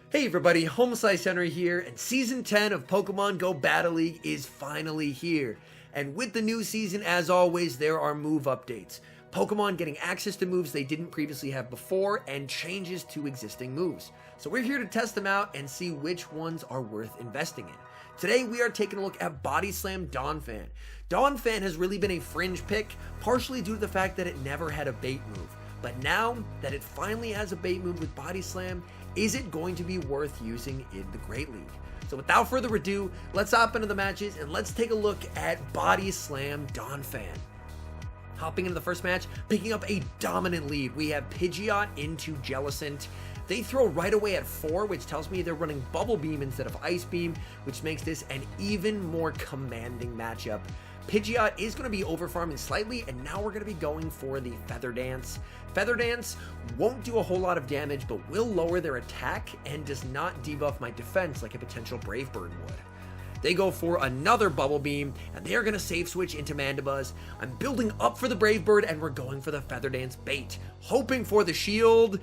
Hey everybody, HomeSliceHenry here, and Season 10 of Pokemon Go Battle League is finally here. And with the new season, as always, there are move updates. Pokemon getting access to moves they didn't previously have before, and changes to existing moves. So we're here to test them out and see which ones are worth investing in. Today we are taking a look at Body Slam DONPHAN. DONPHAN has really been a fringe pick, partially due to the fact that it never had a bait move. But now that it finally has a bait move with Body Slam, is it going to be worth using in the Great League? So without further ado, let's hop into the matches and let's take a look at Body Slam DONPHAN. Hopping into the first match, picking up a dominant lead, we have Pidgeot into Jellicent. They throw right away at 4, which tells me they're running Bubble Beam instead of Ice Beam, which makes this an even more commanding matchup. Pidgeot is going to be overfarming slightly, and now we're going to be going for the Feather Dance. Feather Dance won't do a whole lot of damage, but will lower their attack and does not debuff my defense like a potential Brave Bird would. They go for another Bubble Beam, and they are going to save switch into Mandibuzz. I'm building up for the Brave Bird, and we're going for the Feather Dance bait, hoping for the shield.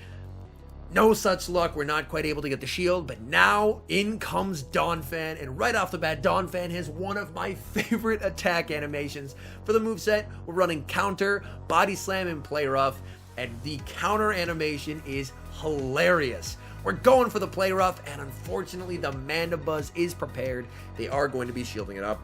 No such luck, we're not quite able to get the shield, but now in comes DONPHAN, and right off the bat, DONPHAN has one of my favorite attack animations. For the moveset, we're running Counter, Body Slam, and Play Rough, and the counter animation is hilarious. We're going for the Play Rough, and unfortunately, the Mandibuzz is prepared. They are going to be shielding it up.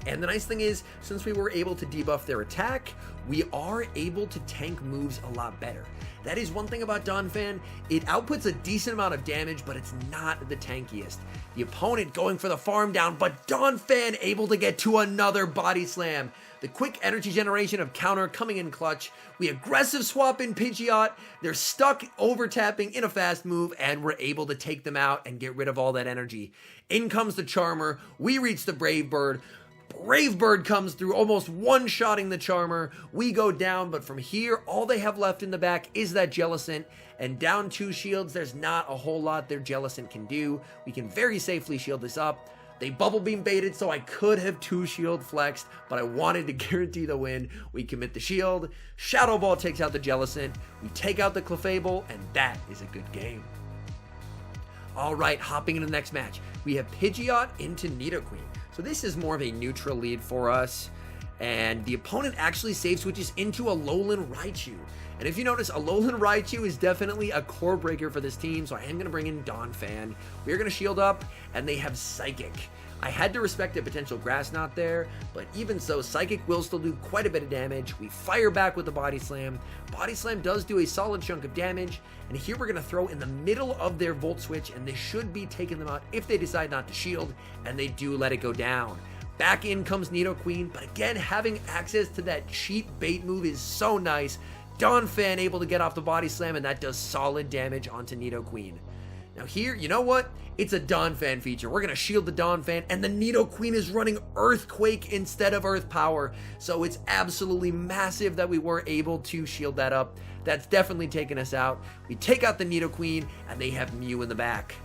And the nice thing is, since we were able to debuff their attack, we are able to tank moves a lot better. That is one thing about DONPHAN. It outputs a decent amount of damage, but it's not the tankiest. The opponent going for the farm down, but DONPHAN able to get to another Body Slam. The quick energy generation of Counter coming in clutch. We aggressive swap in Pidgeot. They're stuck over tapping in a fast move, and we're able to take them out and get rid of all that energy. In comes the Charmer. We reach the Brave Bird. Brave Bird comes through, almost one-shotting the Charmer. We go down, but from here, all they have left in the back is that Jellicent, and down 2 shields, there's not a whole lot their Jellicent can do. We can very safely shield this up. They Bubble Beam baited, so I could have 2 shield flexed, but I wanted to guarantee the win. We commit the shield. Shadow Ball takes out the Jellicent. We take out the Clefable, and that is a good game. All right, hopping into the next match, we have Pidgeot into Nidoqueen. So this is more of a neutral lead for us, and the opponent actually save switches into a Alolan Raichu. And if you notice, Alolan Raichu is definitely a core breaker for this team, so I am going to bring in DONPHAN. We're going to shield up, and they have Psychic. I had to respect a potential Grass Knot there, but even so, Psychic will still do quite a bit of damage. We fire back with the Body Slam. Body Slam does do a solid chunk of damage, and here we're going to throw in the middle of their Volt Switch, and they should be taking them out if they decide not to shield, and they do let it go down. Back in comes Nidoqueen, but again, having access to that cheap bait move is so nice. DONPHAN able to get off the Body Slam, and that does solid damage onto Nidoqueen. Now here, you know what? It's a DONPHAN feature. We're going to shield the DONPHAN, and the Nidoqueen is running Earthquake instead of Earth Power. So it's absolutely massive that we were able to shield that up. That's definitely taken us out. We take out the Nidoqueen, and they have Mew in the back.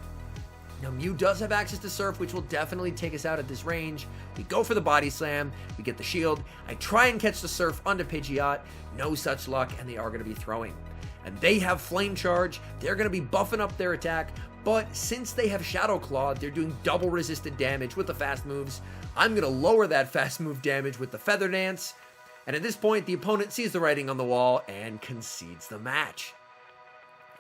Now Mew does have access to Surf, which will definitely take us out at this range. We go for the Body Slam. We get the shield. I try and catch the Surf onto Pidgeot. No such luck, and they are going to be throwing. And they have Flame Charge. They're going to be buffing up their attack, but since they have Shadow Claw, they're doing double resisted damage with the fast moves. I'm going to lower that fast move damage with the Feather Dance, and at this point, the opponent sees the writing on the wall and concedes the match.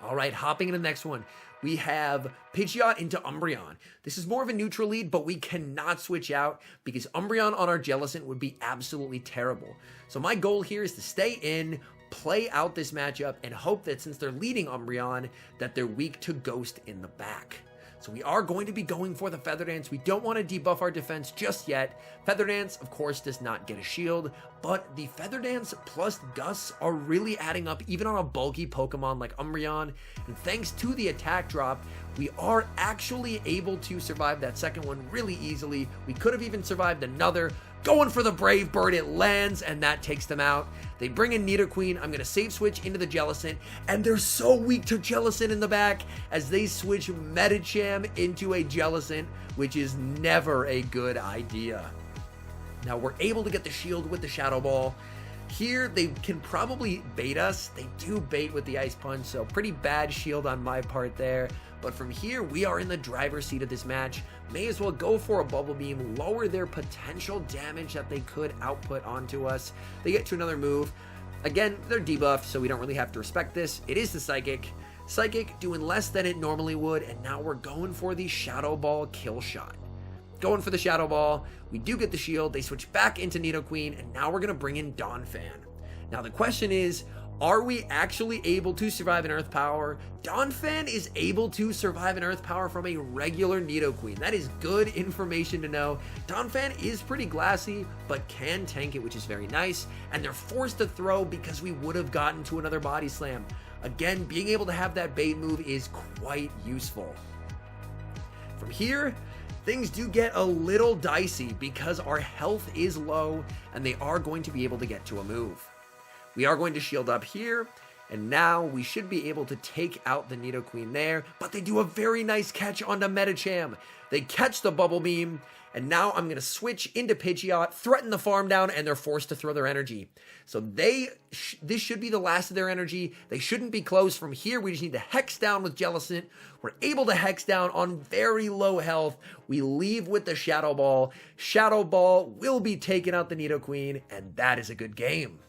All right, hopping into the next one, we have Pidgeot into Umbreon. This is more of a neutral lead, but we cannot switch out because Umbreon on our Jellicent would be absolutely terrible. So my goal here is to stay in, play out this matchup, and hope that since they're leading Umbreon, that they're weak to Ghost in the back. So we are going to be going for the Feather Dance. We don't want to debuff our defense just yet. Feather Dance, of course, does not get a shield, but the Feather Dance plus Gus are really adding up even on a bulky Pokemon like Umbreon. And thanks to the attack drop, we are actually able to survive that second one really easily. We could have even survived another. Going for the Brave Bird, it lands, and that takes them out. They bring in Nidoqueen. I'm going to save switch into the Jellicent, and they're so weak to Jellicent in the back as they switch Medicham into a Jellicent, which is never a good idea. Now we're able to get the shield with the Shadow Ball. Here, they can probably bait us. They do bait with the Ice Punch, so pretty bad shield on my part there. But from here, we are in the driver's seat of this match. May as well go for a Bubble Beam, lower their potential damage that they could output onto us. They get to another move. Again, they're debuffed, so we don't really have to respect this. It is the Psychic. Psychic doing less than it normally would, and now we're going for the Shadow Ball kill shot. Going for the Shadow Ball, we do get the shield, they switch back into Nidoqueen, and now we're going to bring in DONPHAN. Now the question is, are we actually able to survive an Earth Power? DONPHAN is able to survive an Earth Power from a regular Nidoqueen. That is good information to know. DONPHAN is pretty glassy, but can tank it, which is very nice. And they're forced to throw because we would have gotten to another Body Slam. Again, being able to have that bait move is quite useful. From here, things do get a little dicey because our health is low and they are going to be able to get to a move. We are going to shield up here, and now we should be able to take out the Nidoqueen there, but they do a very nice catch onto Medicham. They catch the Bubble Beam, and now I'm going to switch into Pidgeot, threaten the farm down, and they're forced to throw their energy. So this should be the last of their energy. They shouldn't be close. From here, we just need to Hex down with Jellicent. We're able to Hex down on very low health. We leave with the Shadow Ball. Shadow Ball will be taking out the Nidoqueen, and that is a good game.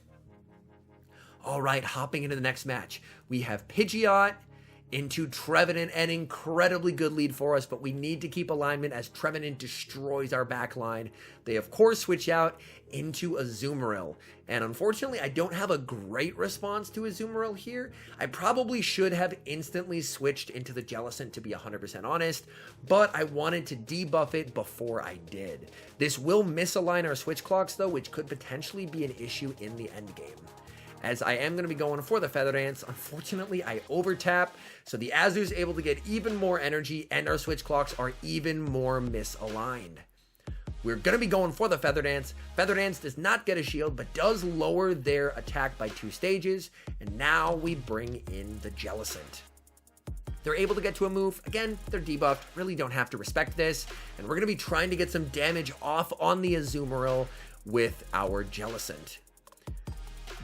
All right, hopping into the next match. We have Pidgeot into Trevenant, an incredibly good lead for us, but we need to keep alignment as Trevenant destroys our back line. They, of course, switch out into Azumarill, and unfortunately, I don't have a great response to Azumarill here. I probably should have instantly switched into the Jellicent, to be 100% honest, but I wanted to debuff it before I did. This will misalign our switch clocks, though, which could potentially be an issue in the endgame. As I am going to be going for the Feather Dance. Unfortunately, I overtap, so the Azu's able to get even more energy, and our switch clocks are even more misaligned. We're going to be going for the Feather Dance. Feather Dance does not get a shield, but does lower their attack by 2 stages, and now we bring in the Jellicent. They're able to get to a move. Again, they're debuffed. Really don't have to respect this, and we're going to be trying to get some damage off on the Azumarill with our Jellicent.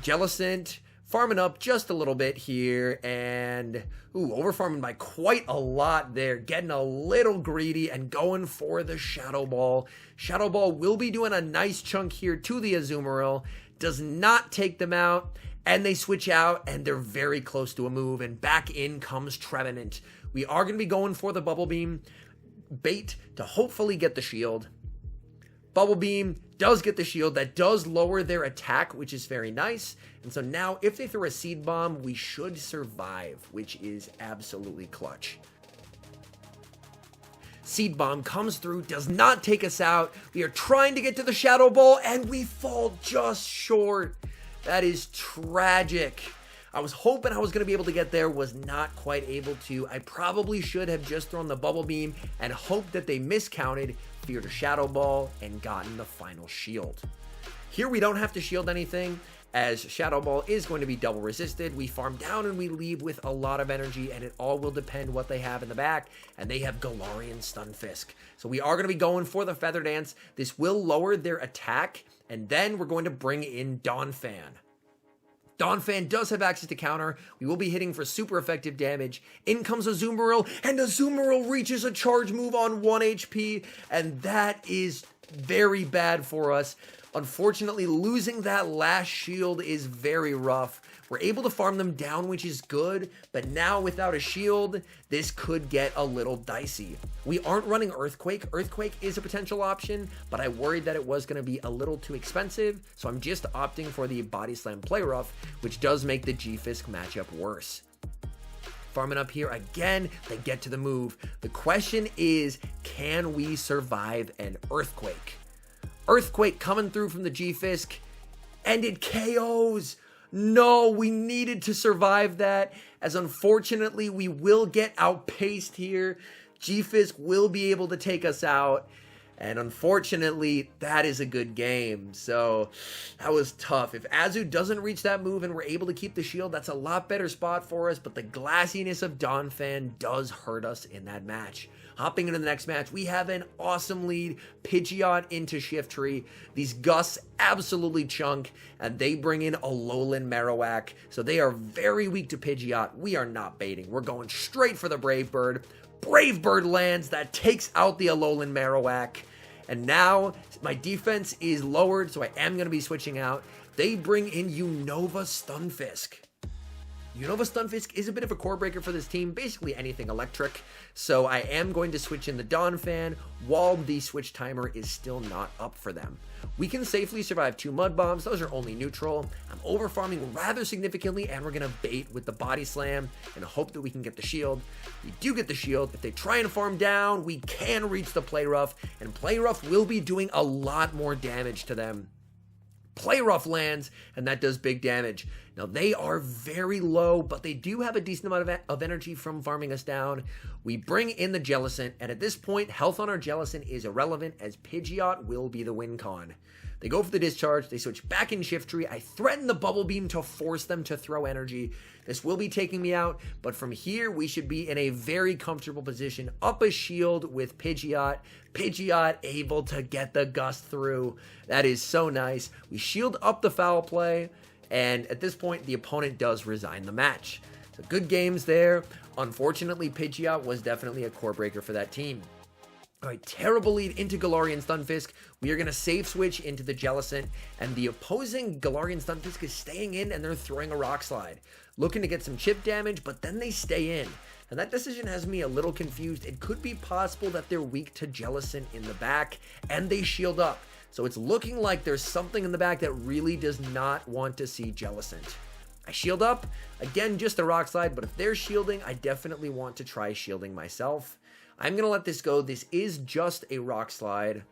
Jellicent farming up just a little bit here, and over farming by quite a lot there, getting a little greedy and going for the Shadow Ball. Shadow Ball will be doing a nice chunk here to the Azumarill, does not take them out, and they switch out, and they're very close to a move, and back in comes Trevenant. We are going to be going for the Bubble Beam bait to hopefully get the shield. Bubble Beam does get the shield. That does lower their attack, which is very nice. And so now if they throw a Seed Bomb, we should survive, which is absolutely clutch. Seed Bomb comes through, does not take us out. We are trying to get to the Shadow Ball, and we fall just short. That is tragic. I was hoping I was going to be able to get there, was not quite able to. I probably should have just thrown the Bubble Beam and hoped that they miscounted, feared a Shadow Ball, and gotten the final shield. Here we don't have to shield anything, as Shadow Ball is going to be double resisted. We farm down and we leave with a lot of energy, and it all will depend what they have in the back, and they have Galarian Stunfisk. So we are going to be going for the Feather Dance. This will lower their attack, and then we're going to bring in DONPHAN. DONPHAN does have access to counter. We will be hitting for super effective damage. In comes Azumarill, and Azumarill reaches a charge move on 1 HP, and that is very bad for us. Unfortunately, losing that last shield is very rough. We're able to farm them down, which is good, but now without a shield, this could get a little dicey. We aren't running Earthquake. Earthquake is a potential option, but I worried that it was going to be a little too expensive, so I'm just opting for the Body Slam Play Rough, which does make the G-Fisk matchup worse. Farming up here again, they get to the move. The question is, can we survive an Earthquake? Earthquake coming through from the G-Fisk, and it KOs. No, we needed to survive that, as unfortunately we will get outpaced here. G-Fisk will be able to take us out. And unfortunately, that is a good game. So that was tough. If Azu doesn't reach that move and we're able to keep the shield, that's a lot better spot for us. But the glassiness of DONPHAN does hurt us in that match. Hopping into the next match, we have an awesome lead. Pidgeot into Shiftry. These Gusts absolutely chunk, and they bring in Alolan Marowak. So they are very weak to Pidgeot. We are not baiting. We're going straight for the Brave Bird. Brave Bird lands, that takes out the Alolan Marowak. And now my defense is lowered, so I am going to be switching out. They bring in Unova Stunfisk. Unova Stunfisk is a bit of a core breaker for this team, basically anything electric. So I am going to switch in the DONPHAN while the switch timer is still not up for them. We can safely survive 2 Mud Bombs, those are only neutral. I'm over farming rather significantly, and we're going to bait with the Body Slam and hope that we can get the shield. We do get the shield. If they try and farm down, we can reach the Play Rough, and Play Rough will be doing a lot more damage to them. Play Rough lands, and that does big damage. Now, they are very low, but they do have a decent amount of energy from farming us down. We bring in the Jellicent, and at this point, health on our Jellicent is irrelevant, as Pidgeot will be the win con. They go for the discharge, they switch back in Shiftry. I threaten the Bubble Beam to force them to throw energy. This will be taking me out, but from here, we should be in a very comfortable position. Up a shield with Pidgeot. Pidgeot able to get the Gust through. That is so nice. We shield up the foul play, and at this point, the opponent does resign the match. So good games there. Unfortunately, Pidgeot was definitely a core breaker for that team. All right, terrible lead into Galarian Stunfisk. We are going to save switch into the Jellicent, and the opposing Galarian Stunfisk is staying in, and they're throwing a Rock Slide. Looking to get some chip damage, but then they stay in. And that decision has me a little confused. It could be possible that they're weak to Jellicent in the back, and they shield up. So it's looking like there's something in the back that really does not want to see Jellicent. I shield up. Again, just a Rock Slide, but if they're shielding, I definitely want to try shielding myself. I'm going to let this go. This is just a Rock Slide.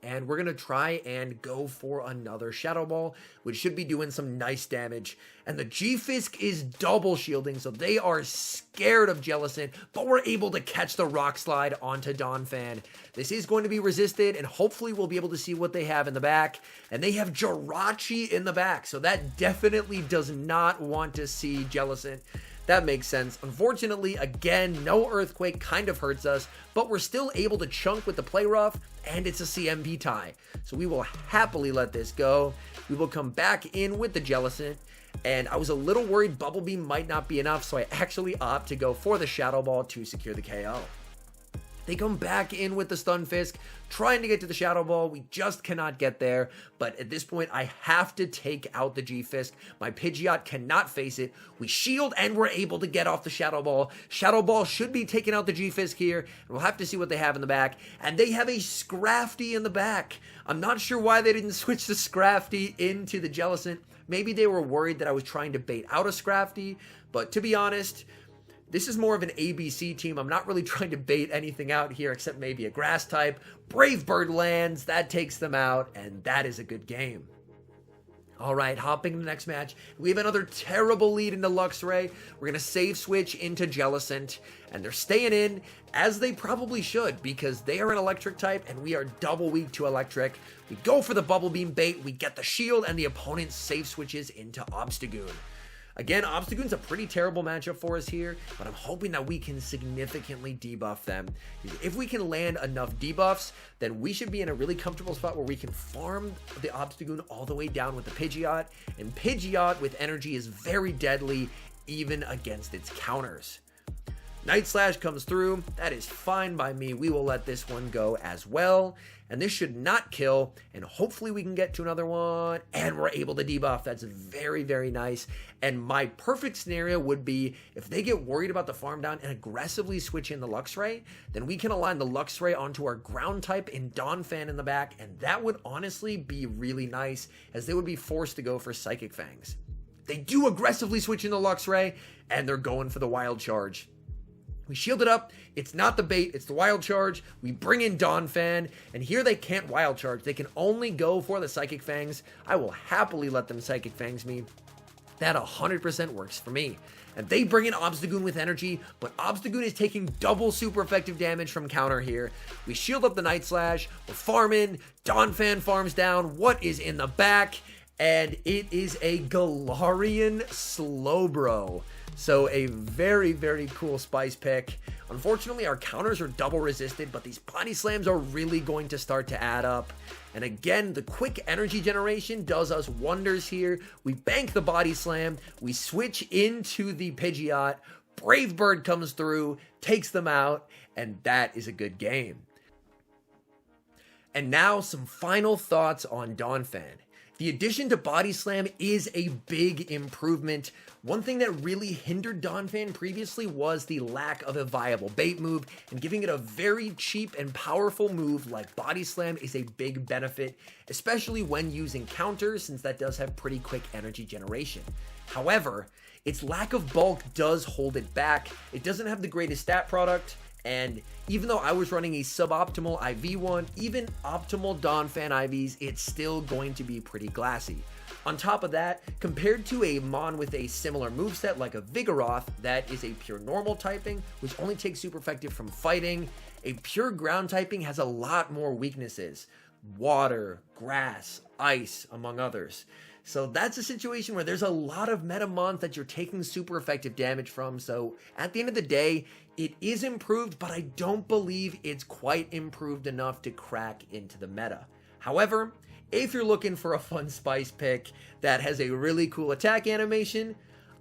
And we're going to try and go for another Shadow Ball, which should be doing some nice damage. And the G-Fisk is double shielding, so they are scared of Jellicent, but we're able to catch the Rock Slide onto DONPHAN. This is going to be resisted, and hopefully we'll be able to see what they have in the back. And they have Jirachi in the back, so that definitely does not want to see Jellicent. That makes sense. Unfortunately, again, no Earthquake kind of hurts us, but we're still able to chunk with the Play Rough, and it's a CMP tie. So we will happily let this go. We will come back in with the Jellicent, and I was a little worried Bubble Beam might not be enough, so I actually opt to go for the Shadow Ball to secure the KO. They come back in with the Stunfisk, trying to get to the Shadow Ball. We just cannot get there, but at this point, I have to take out the G-Fisk. My Pidgeot cannot face it. We shield, and we're able to get off the Shadow Ball. Shadow Ball should be taking out the G-Fisk here, and we'll have to see what they have in the back. And they have a Scrafty in the back. I'm not sure why they didn't switch the Scrafty into the Jellicent. Maybe they were worried that I was trying to bait out a Scrafty, but to be honest, this is more of an ABC team. I'm not really trying to bait anything out here except maybe a grass type. Brave Bird lands, that takes them out, and that is a good game. All right, hopping to the next match. We have another terrible lead into Luxray. We're going to save switch into Jellicent, and they're staying in, as they probably should, because they are an electric type, and we are double weak to electric. We go for the Bubble Beam bait, we get the shield, and the opponent save switches into Obstagoon. Again, Obstagoon's a pretty terrible matchup for us here, but I'm hoping that we can significantly debuff them. If we can land enough debuffs, then we should be in a really comfortable spot where we can farm the Obstagoon all the way down with the Pidgeot, and Pidgeot with energy is very deadly, even against its counters. Night Slash comes through. That is fine by me. We will let this one go as well. And this should not kill. And hopefully we can get to another one. And we're able to debuff. That's very, very nice. And my perfect scenario would be if they get worried about the farm down and aggressively switch in the Luxray, then we can align the Luxray onto our ground type in DONPHAN in the back. And that would honestly be really nice, as they would be forced to go for Psychic Fangs. They do aggressively switch in the Luxray, and they're going for the Wild Charge. We shield it up. It's not the bait. It's the Wild Charge. We bring in DONPHAN, and here they can't Wild Charge. They can only go for the Psychic Fangs. I will happily let them Psychic Fangs me. That 100% works for me. And they bring in Obstagoon with energy, but Obstagoon is taking double super effective damage from counter here. We shield up the Night Slash, we're farming, DONPHAN farms down, what is in the back? And it is a Galarian Slowbro. So a very, very cool spice pick. Unfortunately, our counters are double resisted, but these body slams are really going to start to add up. And again, the quick energy generation does us wonders here. We bank the body slam, we switch into the Pidgeot, Brave Bird comes through, takes them out, and that is a good game. And now some final thoughts on DONPHAN. The addition to Body Slam is a big improvement. One thing that really hindered DONPHAN previously was the lack of a viable bait move, and giving it a very cheap and powerful move like Body Slam is a big benefit, especially when using counters, since that does have pretty quick energy generation. However, its lack of bulk does hold it back. It doesn't have the greatest stat product, and even though I was running a suboptimal IV one, even optimal DONPHAN IVs, it's still going to be pretty glassy. On top of that, compared to a Mon with a similar moveset like a Vigoroth that is a pure normal typing, which only takes super effective from fighting, a pure ground typing has a lot more weaknesses. Water, grass, ice, among others. So that's a situation where there's a lot of meta mons that you're taking super effective damage from. So at the end of the day, it is improved, but I don't believe it's quite improved enough to crack into the meta. However, if you're looking for a fun spice pick that has a really cool attack animation,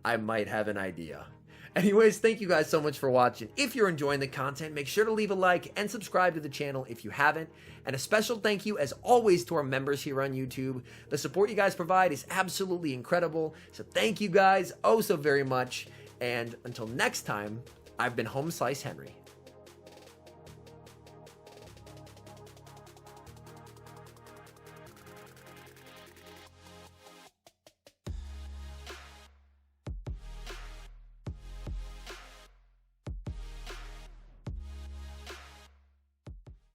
I might have an idea. Anyways, thank you guys so much for watching. If you're enjoying the content, make sure to leave a like and subscribe to the channel if you haven't. And a special thank you, as always, to our members here on YouTube. The support you guys provide is absolutely incredible. So thank you guys oh so very much. And until next time, I've been HomeSliceHenry.